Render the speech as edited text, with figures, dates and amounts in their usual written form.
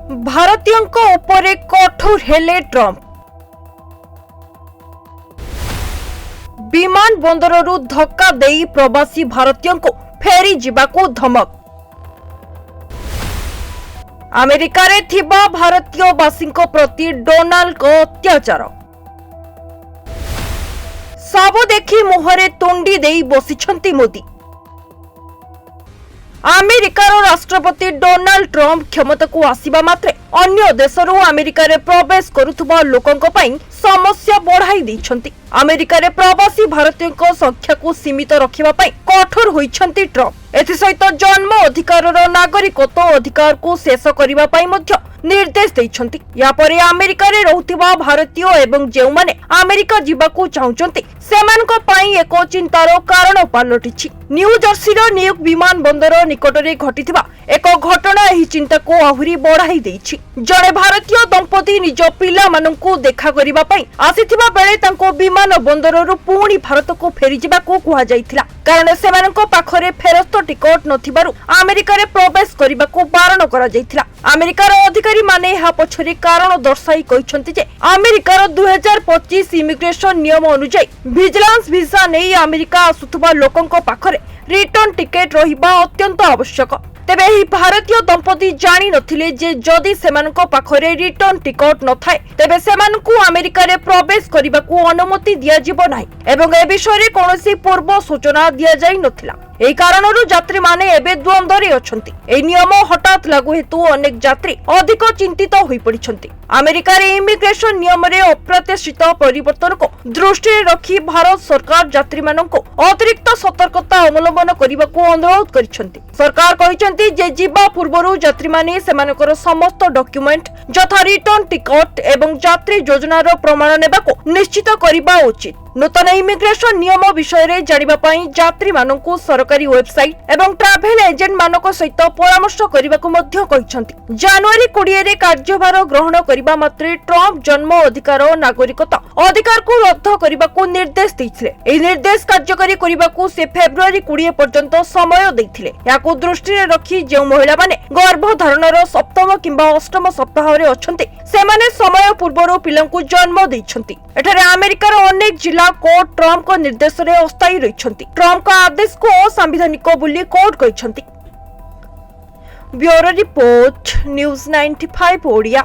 ଭାରତୀୟଙ୍କ ଉପରେ କଠୋର ହେଲେ ଟ୍ରମ୍ପ। ବିମାନ ବନ୍ଦରରୁ ଧକ୍କା ଦେଇ ପ୍ରବାସୀ ଭାରତୀୟଙ୍କୁ ଫେରି ଯିବାକୁ ଧମକ। ଆମେରିକାରେ ଥିବା ଭାରତୀୟବାସୀଙ୍କ ପ୍ରତି ଡୋନାଲ୍ଡଙ୍କ ଅତ୍ୟାଚାର। ସବୁ ଦେଖି ମୁହଁରେ ତୁଣ୍ଡି ଦେଇ ବସିଛନ୍ତି ମୋଦି। ଆମେରିକାର ରାଷ୍ଟ୍ରପତି ଡୋନାଲ୍ଡ ଟ୍ରମ୍ପ କ୍ଷମତାକୁ ଆସିବା ମାତ୍ରେ ଅନ୍ୟ ଦେଶରୁ ଆମେରିକାରେ ପ୍ରବେଶ କରୁଥିବା ଲୋକଙ୍କ ପାଇଁ ସମସ୍ୟା ବଢ଼ାଇ ଦେଇଛନ୍ତି। ଆମେରିକାରେ ପ୍ରବାସୀ ଭାରତୀୟଙ୍କ ସଂଖ୍ୟାକୁ ସୀମିତ ରଖିବା ପାଇଁ କଠୋର ହୋଇଛନ୍ତି ଟ୍ରମ୍ପ। ଏଥିସହିତ ଜନ୍ମ ଅଧିକାରର ନାଗରିକତ୍ୱ ଅଧିକାରକୁ ଶେଷ କରିବା ପାଇଁ ମଧ୍ୟ ନିର୍ଦ୍ଦେଶ ଦେଇଛନ୍ତି। ଏହାପରେ ଆମେରିକାରେ ରହୁଥିବା ଭାରତୀୟ ଏବଂ ଯେଉଁମାନେ ଆମେରିକା ଯିବାକୁ ଚାହୁଁଛନ୍ତି ସେମାନଙ୍କ ପାଇଁ ଏକ ଚିନ୍ତାର କାରଣ ପାଲଟିଛି। ନ୍ୟୁ ଜର୍ସିର ନ୍ୟୁୟର୍କ ବିମାନ ବନ୍ଦର ନିକଟରେ ଘଟିଥିବା ଏକ ଘଟଣା ଏହି ଚିନ୍ତାକୁ ଆହୁରି ବଢ଼ାଇ ଦେଇଛି। ଜଣେ ଭାରତୀୟ ଦମ୍ପତି ନିଜ ପିଲାମାନଙ୍କୁ ଦେଖା କରିବା ପାଇଁ ଆସିଥିବା ବେଳେ ତାଙ୍କୁ ବିମାନ ବନ୍ଦରରୁ ପୁଣି ଭାରତକୁ ଫେରିଯିବାକୁ କୁହାଯାଇଥିଲା, କାରଣ ସେମାନଙ୍କ ପାଖରେ ଫେରସ୍ତ ଟିକଟ ନଥିବାରୁ ଆମେରିକାରେ ପ୍ରବେଶ କରିବାକୁ ବାରଣ କରାଯାଇଥିଲା। ଆମେରିକାର ଅଧିକାରୀମାନେ ଏହା ପଛରେ କାରଣ ଦର୍ଶାଇ କହିଛନ୍ତି ଯେ ଆମେରିକାର 2025 ଇମିଗ୍ରେସନ ନିୟମ ଅନୁଯାୟୀ ଭିଜିଲାନ୍ସ ଭିସା ନେଇ ଆମେରିକା ଆସୁଥିବା ଲୋକଙ୍କ ପାଖରେ ରିଟର୍ଣ୍ଣ ଟିକେଟ ରହିବା ଅତ୍ୟନ୍ତ ଆବଶ୍ୟକ। ତେବେ ଏହି ଭାରତୀୟ ଦମ୍ପତି ଜାଣି ନଥିଲେ ଯେ ଯଦି ସେମାନଙ୍କ ପାଖରେ ରିଟର୍ଣ୍ଣ ଟିକଟ ନଥାଏ ତେବେ ସେମାନଙ୍କୁ ଆମେରିକାରେ ପ୍ରବେଶ କରିବାକୁ ଅନୁମତି ଦିଆଯିବ ନାହିଁ ଏବଂ ଏ ବିଷୟରେ କୌଣସି ପୂର୍ବ ସୂଚନା ଦିଆଯାଇ ନଥିଲା। ଏହି କାରଣରୁ ଯାତ୍ରୀମାନେ ଏବେ ଦ୍ୱନ୍ଦ୍ୱରେ ଅଛନ୍ତି। ଏହି ନିୟମ ହଠାତ୍ ଲାଗୁ ହେତୁ ଅନେକ ଯାତ୍ରୀ ଅଧିକ ଚିନ୍ତିତ ହୋଇପଡ଼ିଛନ୍ତି। ଆମେରିକାରେ ଇମିଗ୍ରେସନ ନିୟମରେ ଅପ୍ରତ୍ୟାଶିତ ପରିବର୍ତ୍ତନକୁ ଦୃଷ୍ଟିରେ ରଖି ଭାରତ ସରକାର ଯାତ୍ରୀମାନଙ୍କୁ ଅତିରିକ୍ତ ସତର୍କତା ଅବଲମ୍ବନ କରିବାକୁ ଅନୁରୋଧ କରିଛନ୍ତି। ସରକାର କହିଛନ୍ତି ଯେ ଯିବା ପୂର୍ବରୁ ଯାତ୍ରୀମାନେ ସେମାନଙ୍କର ସମସ୍ତ ଡକ୍ୟୁମେଣ୍ଟ ଯଥା ରିଟର୍ଣ୍ଣ ଟିକଟ ଏବଂ ଯାତ୍ରୀ ଯୋଜନାର ପ୍ରମାଣ ନେବାକୁ ନିଶ୍ଚିତ କରିବା ଉଚିତ। ନୂତନ ଇମିଗ୍ରେସନ ନିୟମ ବିଷୟରେ ଜାଣିବା ପାଇଁ ଯାତ୍ରୀମାନଙ୍କୁ ସରକାରୀ ୱେବସାଇଟ ଏବଂ ଟ୍ରାଭେଲ ଏଜେଣ୍ଟ ମାନଙ୍କ ସହିତ ପରାମର୍ଶ କରିବାକୁ ମଧ୍ୟ କହିଛନ୍ତି। ଜାନୁଆରୀ 20ରେ କାର୍ଯ୍ୟଭାର ଗ୍ରହଣ କରିବା ମାତ୍ରେ ଟ୍ରମ୍ପ ଜନ୍ମ ଅଧିକାର ଓ ନାଗରିକତା ଅଧିକାରକୁ ରଦ୍ଦ କରିବାକୁ ନିର୍ଦ୍ଦେଶ ଦେଇଥିଲେ। ଏହି ନିର୍ଦ୍ଦେଶ କାର୍ଯ୍ୟକାରୀ କରିବାକୁ ସେ ଫେବୃଆରୀ 20 ପର୍ଯ୍ୟନ୍ତ ସମୟ ଦେଇଥିଲେ। ଏହାକୁ ଦୃଷ୍ଟିରେ ରଖି ଯେଉଁ ମହିଳାମାନେ ଗର୍ଭଧାରଣର 7ମ କିମ୍ବା 8ମ ସପ୍ତାହରେ ଅଛନ୍ତି ସେମାନେ ସମୟ ପୂର୍ବରୁ ପିଲାଙ୍କୁ ଜନ୍ମ ଦେଇଛନ୍ତି। ଏଠାରେ ଆମେରିକାର ଅନେକ ଜିଲ୍ଲା କୋର୍ଟ ଟ୍ରମ୍ପଙ୍କ ନିର୍ଦ୍ଦେଶରେ ଅସ୍ଥାୟୀ ରହିଛନ୍ତି। ଟ୍ରମ୍ପଙ୍କ ଆଦେଶକୁ ଅସାମ୍ବିଧାନିକ ବୋଲି କୋର୍ଟ କହିଛନ୍ତି। Bureau report, news 95 Odia.